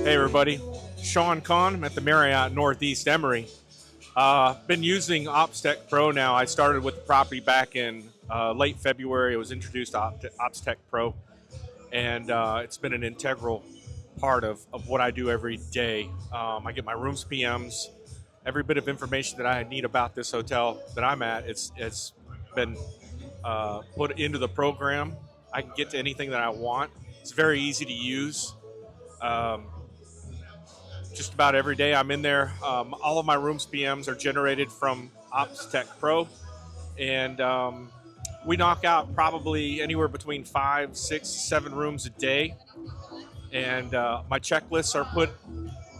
Hey everybody, Sean Conn. I'm at the Marriott Northeast Emory. Been using OpsTech Pro now. I started with the property back in late February. It was introduced to OpsTech Pro, and it's been an integral part of what I do every day. I get my rooms PMs, every bit of information that I need about this hotel that I'm at. It's been put into the program. I can get to anything that I want. It's very easy to use. Um, just about every day I'm in there. All of my rooms PMs are generated from OpsTech Pro, and we knock out probably anywhere between 5, 6, 7 rooms a day. And my checklists are put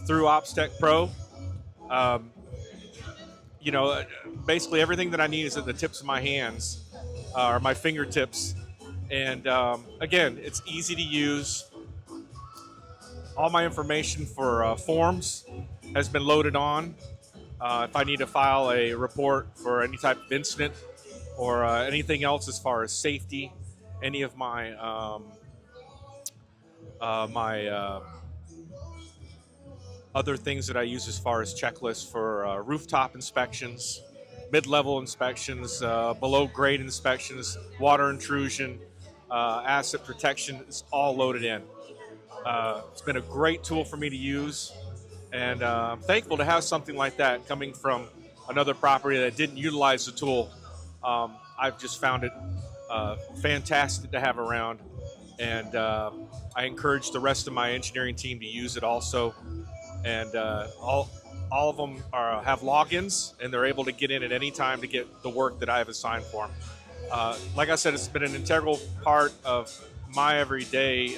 through OpsTech Pro. Um, you know, basically everything that I need is at the tips of my hands or my fingertips. And again, it's easy to use. All my information for forms has been loaded on. If I need to file a report for any type of incident or anything else as far as safety, any of my other things that I use as far as checklists for rooftop inspections, mid-level inspections, below grade inspections, water intrusion, asset protection, it's all loaded in. It's been a great tool for me to use, and I'm thankful to have something like that coming from another property that didn't utilize the tool. I've just found it fantastic to have around, and I encourage the rest of my engineering team to use it also. And all of them have logins, and they're able to get in at any time to get the work that I have assigned for them. Like I said, it's been an integral part of my everyday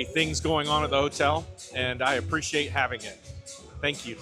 things going on at the hotel, and I appreciate having it. Thank you.